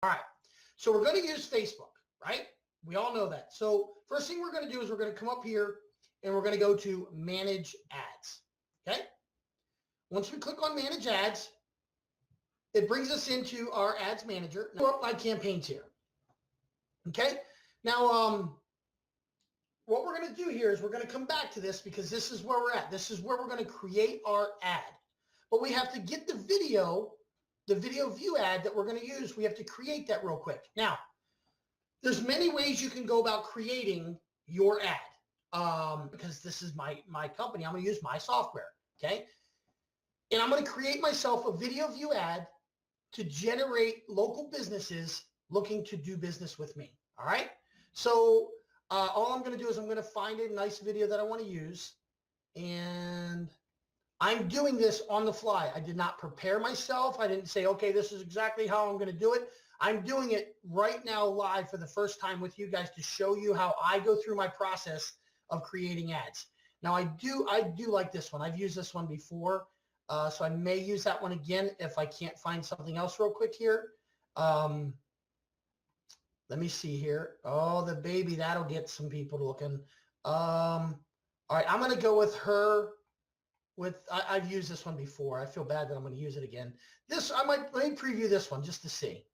All right. So we're going to use Facebook, right? We all know that. So first thing we're going to do is we're going to come up here and we're going to go to Manage Ads. Okay. Once we click on Manage Ads, it brings us into our Ads Manager. Now, my campaigns here. Okay. Now, what we're going to do here is we're going to come back to this because this is where we're at. This is where we're going to create our ad. But we have to get the video view ad that we're going to use. We have to create that real quick. Now, there's many ways you can go about creating your ad because this is my company. I'm going to use my software, okay? And I'm going to create myself a video view ad to generate local businesses looking to do business with me, all right? So all I'm going to do is I'm going to find a nice video that I want to use, and I'm doing this on the fly. I did not prepare myself. I didn't say, okay, this is exactly how I'm going to do it. I'm doing it right now live for the first time with you guys to show you how I go through my process of creating ads. Now, I do like this one. I've used this one before, so I may use that one again if I can't find something else real quick here. Let me see here. Oh, the baby, that'll get some people looking. All right, I'm going to go with her. I've used this one before. I feel bad that I'm going to use it again. Let me preview this one just to see.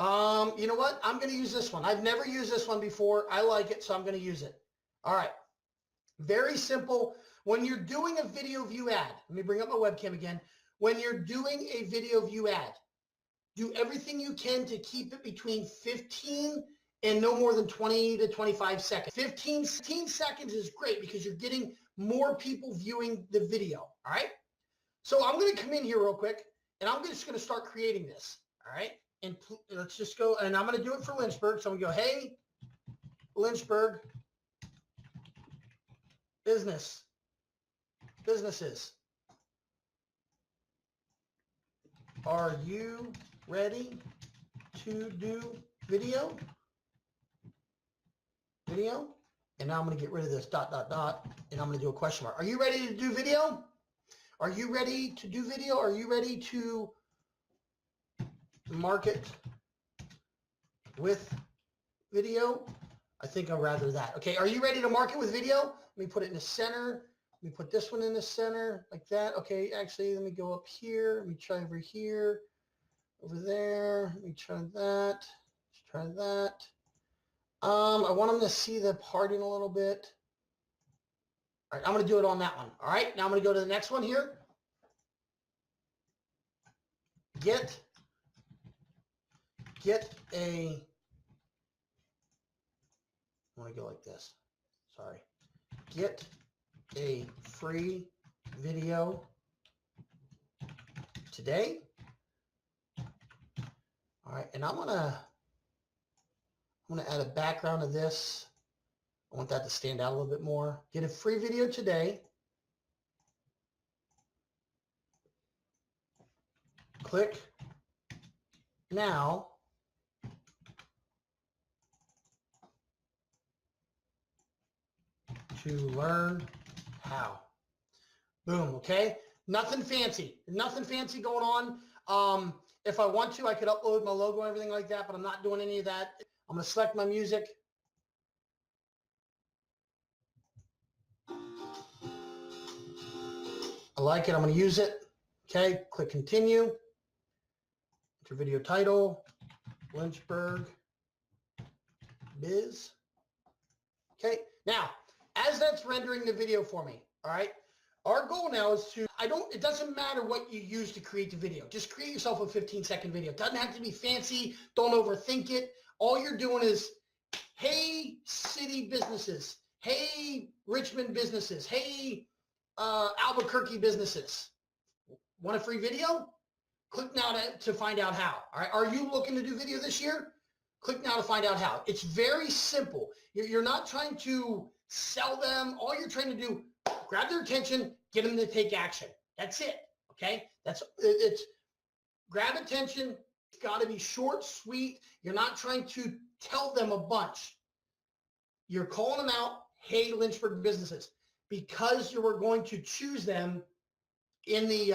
You know what? I'm going to use this one. I've never used this one before. I like it, so I'm going to use it. All right. Very simple. When you're doing a video view ad, let me bring up my webcam again. When you're doing a video view ad, do everything you can to keep it between 15 and no more than 20 to 25 seconds. 15 seconds is great because you're getting more people viewing the video, all right? So I'm going to come in here real quick, and I'm just going to start creating this, all right? And let's just go, and I'm going to do it for Lynchburg. So I'm going to go, hey, Lynchburg, businesses. Are you ready to do video? And now I'm going to get rid of this ... and I'm going to do a question mark. Are you ready to do video? Are you ready to do video? Are you ready to market with video? I think I'd rather that. Okay, are you ready to market with video? Let me put it in the center. Let me put this one in the center like that. Okay, actually, let me go up here. Let me try over here, over there. Let me try that. Let's try that. I want them to see the parting a little bit. All right, I'm going to do it on that one. All right, now I'm going to go to the next one here. Get a, I want to go like this. Sorry. Get a free video today. All right, and I'm going to add a background to this. I want that to stand out a little bit more. Get a free video today. Click now to learn how. Boom, okay? Nothing fancy going on. If I want to, I could upload my logo and everything like that, but I'm not doing any of that. I'm going to select my music. I like it. I'm going to use it. Okay, click continue. Enter video title, Lynchburg Biz. Okay, now, as that's rendering the video for me, all right, our goal now is to, it doesn't matter what you use to create the video. Just create yourself a 15-second video. It doesn't have to be fancy. Don't overthink it. All you're doing is, hey, city businesses. Hey, Richmond businesses. Hey, Albuquerque businesses. Want a free video? Click now to find out how. All right. Are you looking to do video this year? Click now to find out how. It's very simple. You're not trying to sell them. All you're trying to do, grab their attention, get them to take action. That's it. Okay. It's grab attention. It's got to be short, sweet. You're not trying to tell them a bunch. You're calling them out. Hey, Lynchburg businesses, because you were going to choose them in the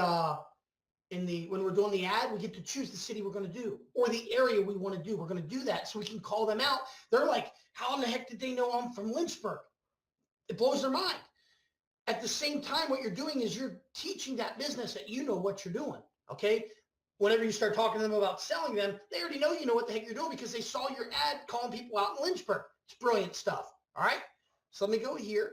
when we're doing the ad, we get to choose the city we're going to do or the area we want to do. We're going to do that so we can call them out. They're like, how in the heck did they know I'm from Lynchburg? It blows their mind. At the same time, what you're doing is you're teaching that business that you know what you're doing, okay? Whenever you start talking to them about selling them, they already know you know what the heck you're doing because they saw your ad calling people out in Lynchburg. It's brilliant stuff, all right? So let me go here.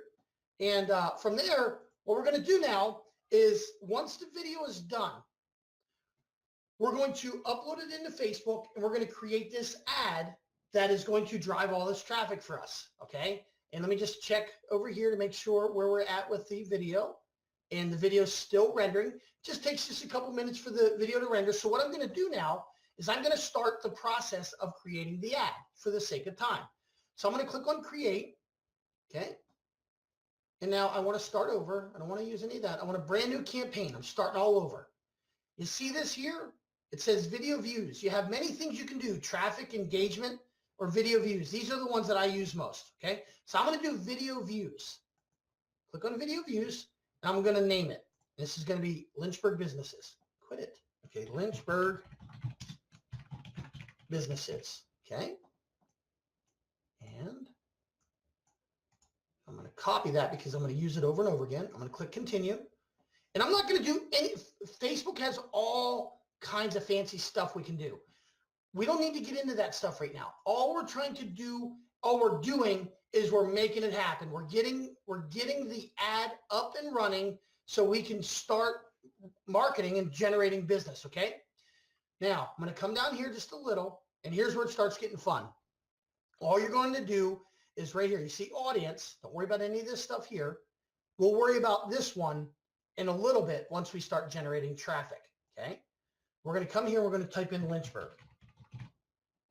And from there, what we're going to do now is once the video is done, we're going to upload it into Facebook and we're going to create this ad that is going to drive all this traffic for us, okay? And let me just check over here to make sure where we're at with the video. And the video is still rendering. It just takes just a couple minutes for the video to render. So what I'm going to do now is I'm going to start the process of creating the ad for the sake of time. So I'm going to click on create, okay? And now I want to start over. I don't want to use any of that. I want a brand new campaign. I'm starting all over. You see this here? It says video views. You have many things you can do, traffic, engagement, or video views. These are the ones that I use most, okay? So I'm going to do video views. Click on video views, and I'm going to name it. This is going to be Lynchburg Businesses. Quit it. Okay, Lynchburg Businesses, okay? And I'm going to copy that because I'm going to use it over and over again. I'm going to click continue. And I'm not going to do any, Facebook has all kinds of fancy stuff we can do. We don't need to get into that stuff right now. All we're trying to do, all we're doing is we're making it happen. We're getting the ad up and running so we can start marketing and generating business, okay? Now, I'm going to come down here just a little, and here's where it starts getting fun. All you're going to do is right here. You see audience. Don't worry about any of this stuff here. We'll worry about this one in a little bit once we start generating traffic, okay? We're going to come here. We're going to type in Lynchburg.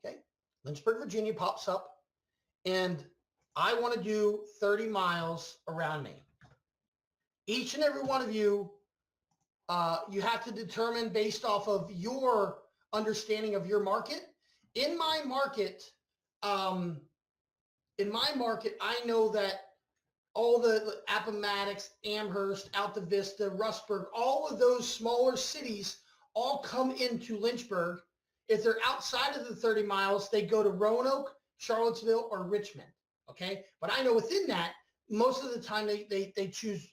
Okay, Lynchburg, Virginia pops up, and I want to do 30 miles around me. Each and every one of you, you have to determine based off of your understanding of your market. In my market, I know that all the Appomattox, Amherst, Alta Vista, Rustburg, all of those smaller cities all come into Lynchburg. If they're outside of the 30 miles, they go to Roanoke, Charlottesville, or Richmond, okay? But I know within that, most of the time they choose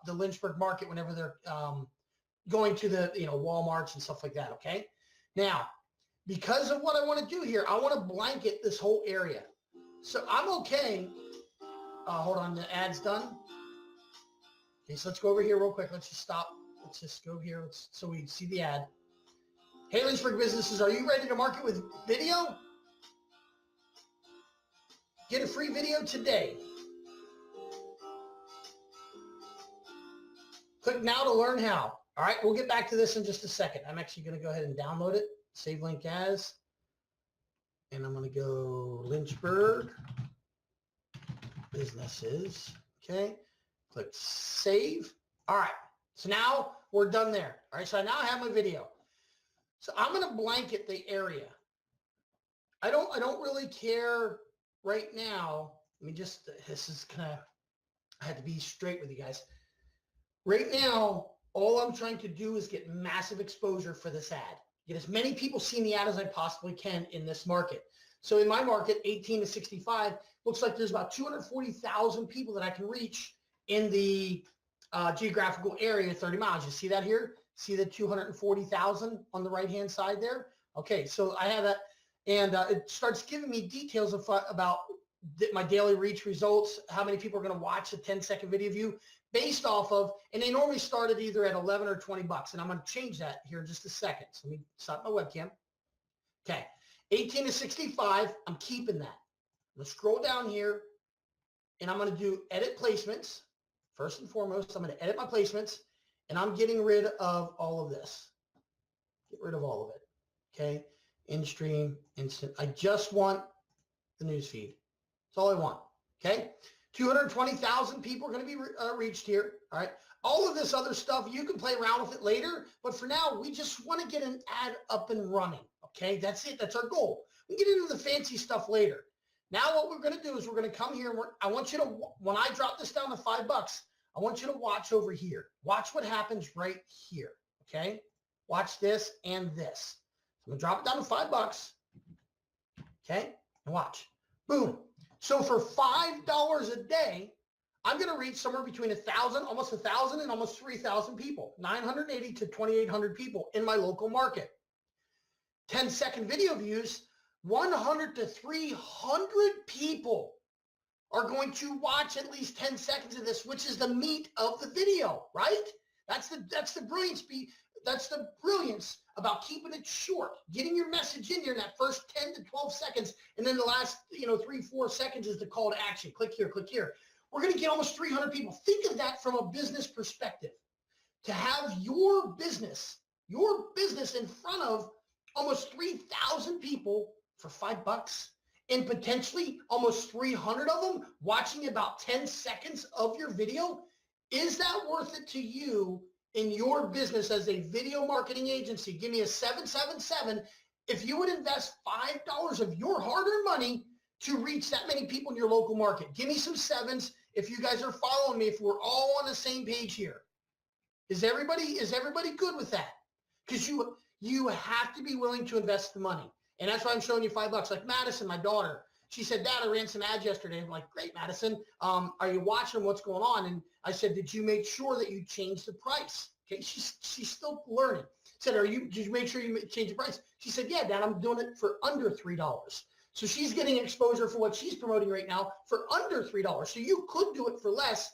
the Lynchburg market whenever they're going to the Walmarts and stuff like that, okay? Now, because of what I want to do here, I want to blanket this whole area. So I'm okay. Hold on, the ad's done. Okay, so let's go over here real quick. Let's just stop. Let's just go here so we see the ad. Hey, Lynchburg Businesses, are you ready to market with video? Get a free video today. Click now to learn how. All right, we'll get back to this in just a second. I'm actually going to go ahead and download it. Save link as. And I'm going to go Lynchburg Businesses. Okay. Click save. All right. So now we're done there. All right. So I now have my video. So I'm going to blanket the area. I don't really care right now. Let me just, this is kind of, I had to be straight with you guys. Right now, all I'm trying to do is get massive exposure for this ad. Get as many people seeing the ad as I possibly can in this market. So in my market, 18 to 65, looks like there's about 240,000 people that I can reach in the geographical area, 30 miles. You see that here? See the 240,000 on the right-hand side there? Okay, so I have that, and it starts giving me details about my daily reach results, how many people are going to watch a 10-second video view based off of, and they normally start at either at 11 or 20 bucks, and I'm going to change that here in just a second. So let me stop my webcam. Okay, 18 to 65, I'm keeping that. I'm going to scroll down here, and I'm going to do edit placements. First and foremost, I'm going to edit my placements, and I'm getting rid of all of this. Get rid of all of it, okay? In-stream, instant. I just want the news feed. That's all I want, okay? 220,000 people are going to be reached here, all right? All of this other stuff, you can play around with it later, but for now, we just want to get an ad up and running, okay? That's it. That's our goal. We can get into the fancy stuff later. Now what we're going to do is we're going to come here, and I want you to, when I drop this down to $5, I want you to watch over here. Watch what happens right here, okay? Watch this and this. So I'm going to drop it down to $5, okay? And watch. Boom. So for $5 a day, I'm going to reach somewhere between 1,000, almost 1,000 and almost 3,000 people, 980 to 2,800 people in my local market. 10-second video views, 100 to 300 people are going to watch at least 10 seconds of this, which is the meat of the video, right? That's the brilliance. That's the brilliance about keeping it short, getting your message in here in that first 10 to 12 seconds, and then the last 3-4 seconds is the call to action. Click here, click here. We're going to get almost 300 people. Think of that from a business perspective. To have your business in front of almost 3,000 people for $5 and potentially almost 300 of them watching about 10 seconds of your video, is that worth it to you in your business as a video marketing agency? Give me a 777 if you would invest $5 of your hard-earned money to reach that many people in your local market. Give me some sevens if you guys are following me, if we're all on the same page here. Is everybody good with that? Because you have to be willing to invest the money. And that's why I'm showing you $5. Like Madison, my daughter, she said, Dad, I ran some ads yesterday. I'm like, great, Madison. Are you watching what's going on? And I said, did you make sure that you changed the price? Okay, she's still learning. I said, did you make sure you change the price? She said, yeah, Dad, I'm doing it for under $3. So she's getting exposure for what she's promoting right now for under $3. So you could do it for less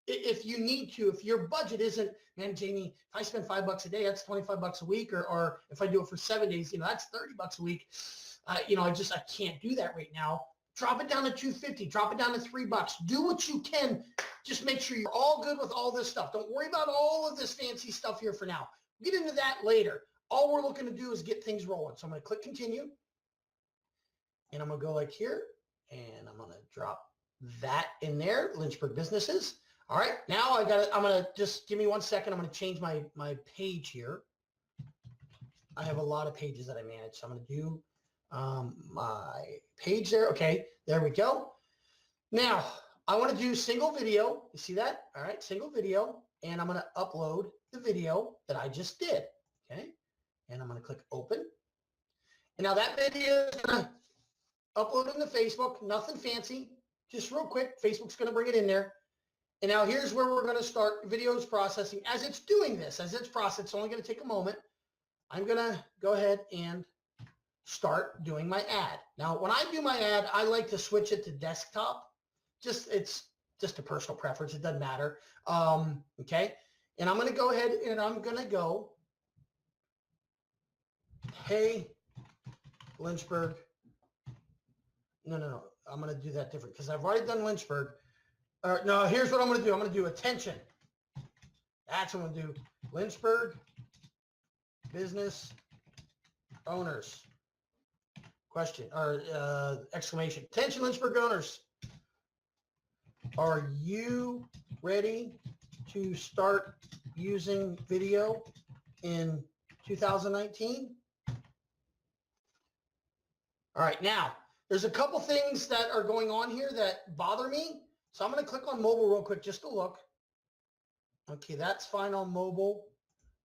if you need to. If your budget isn't, man, Jamie, if I spend $5 a day, that's $25 a week. Or if I do it for 7 days, that's $30 a week. I can't do that right now. Drop it down to $250. Drop it down to $3. Do what you can. Just make sure you're all good with all this stuff. Don't worry about all of this fancy stuff here for now. Get into that later. All we're looking to do is get things rolling. So I'm going to click continue. And I'm going to go like here. And I'm going to drop that in there. Lynchburg Businesses. All right. Now I'm going to just give me 1 second. I'm going to change my page here. I have a lot of pages that I manage. So I'm going to do my page there. Okay. There we go. Now I want to do single video. You see that? All right. Single video. And I'm going to upload the video that I just did. Okay. And I'm going to click open. And now that video is going to upload into Facebook. Nothing fancy. Just real quick. Facebook's going to bring it in there. And now here's where we're going to start videos processing. As it's doing this, as it's processing, it's only going to take a moment. I'm going to go ahead and start doing my ad. Now, when I do my ad, I like to switch it to desktop. It's just a personal preference. It doesn't matter. Okay. And I'm going to go ahead and I'm going to go, hey, Lynchburg. No. I'm going to do that different because I've already done Lynchburg. No, here's what I'm going to do. I'm going to do attention. That's what I'm going to do. Lynchburg business owners. Question or exclamation. Attention, Lynchburg owners. Are you ready to start using video in 2019? All right. Now, there's a couple things that are going on here that bother me. So I'm going to click on mobile real quick just to look. Okay, that's fine on mobile,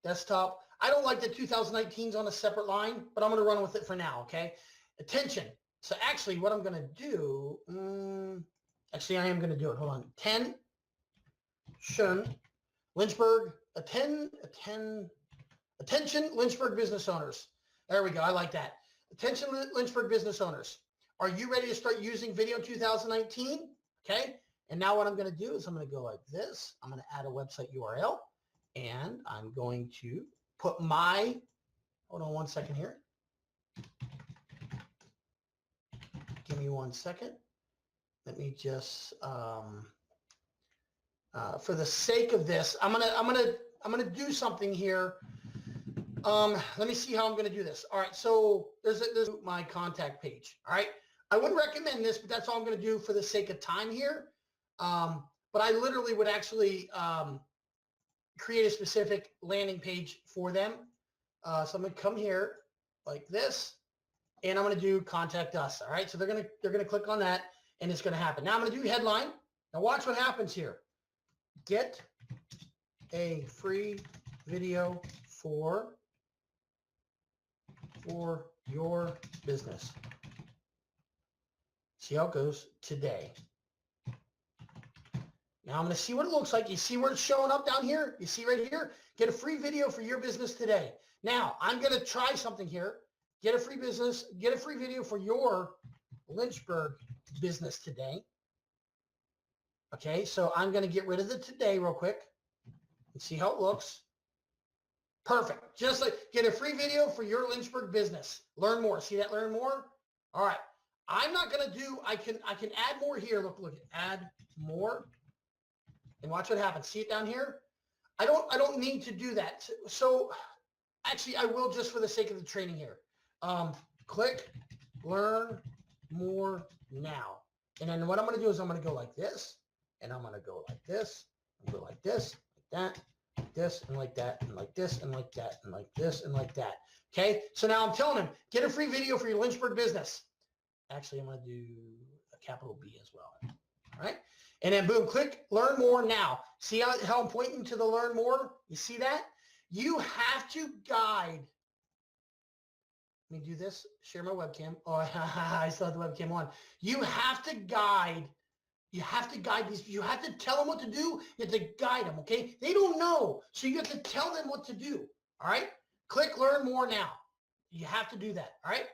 desktop. I don't like that 2019's on a separate line, but I'm going to run with it for now, okay? Attention. So actually what I'm going to do, actually I am going to do it. Hold on. Attention, Lynchburg, attention, Lynchburg business owners. There we go. I like that. Attention, Lynchburg business owners. Are you ready to start using video in 2019? Okay. And now what I'm going to do is I'm going to go like this. I'm going to add a website URL and I'm going to put hold on 1 second here. Give me 1 second. Let me just, for the sake of this, I'm going to do something here. Let me see how I'm going to do this. All right. So there's my contact page. All right. I wouldn't recommend this, but that's all I'm going to do for the sake of time here. But I literally would actually create a specific landing page for them. So I'm going to come here like this, and I'm going to do contact us. All right. So they're going to click on that, and it's going to happen. Now I'm going to do headline. Now watch what happens here. get a free video for your business. See how it goes today. Now I'm going to see what it looks like. You see where it's showing up down here? You see right here? Get a free video for your business today. Now I'm going to try something here. Get a free video for your Lynchburg business today. Okay, so I'm going to get rid of the today real quick and see how it looks. Perfect. Just like get a free video for your Lynchburg business. Learn more. See that? Learn more. All right. I'm not going to do. I can add more here. Look. Add more. And watch what happens. See it down here? I don't need to do that. So actually, I will just for the sake of the training here. Click learn more now. And then what I'm going to do is I'm going to go like this, and I'm going to go like this, and go like this, like that, like this, and like that, and like this, and like that, and like this, and like that. Okay? So now I'm telling him, get a free video for your Lynchburg business. Actually, I'm going to do a capital B as well. All right? And then boom, click learn more now. See how I'm pointing to the learn more? You see that? You have to guide. Let me do this. Share my webcam. Oh, I still have the webcam on. You have to guide. You have to guide these. You have to tell them what to do. You have to guide them, okay? They don't know. So you have to tell them what to do, all right? Click learn more now. You have to do that, all right?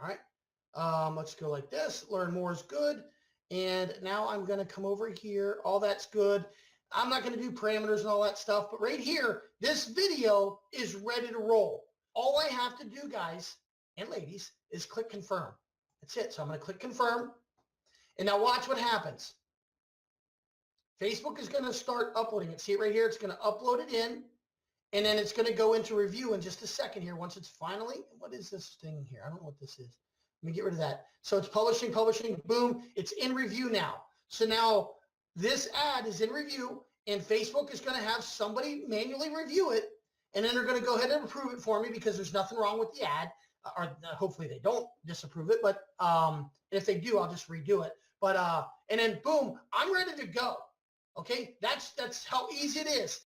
All right. Let's go like this. Learn more is good. And now I'm going to come over here. All that's good. I'm not going to do parameters and all that stuff, but right here, this video is ready to roll. All I have to do, guys and ladies, is click confirm. That's it. So I'm going to click confirm. And now watch what happens. Facebook is going to start uploading it. See it right here? It's going to upload it in, and then it's going to go into review in just a second here. Once it's finally, what is this thing here? I don't know what this is. Let me get rid of that. So it's publishing, boom. It's in review now. So now this ad is in review, and Facebook is going to have somebody manually review it, and then they're going to go ahead and approve it for me because there's nothing wrong with the ad, or hopefully they don't disapprove it. But if they do, I'll just redo it. But and then boom, I'm ready to go. Okay, that's how easy it is.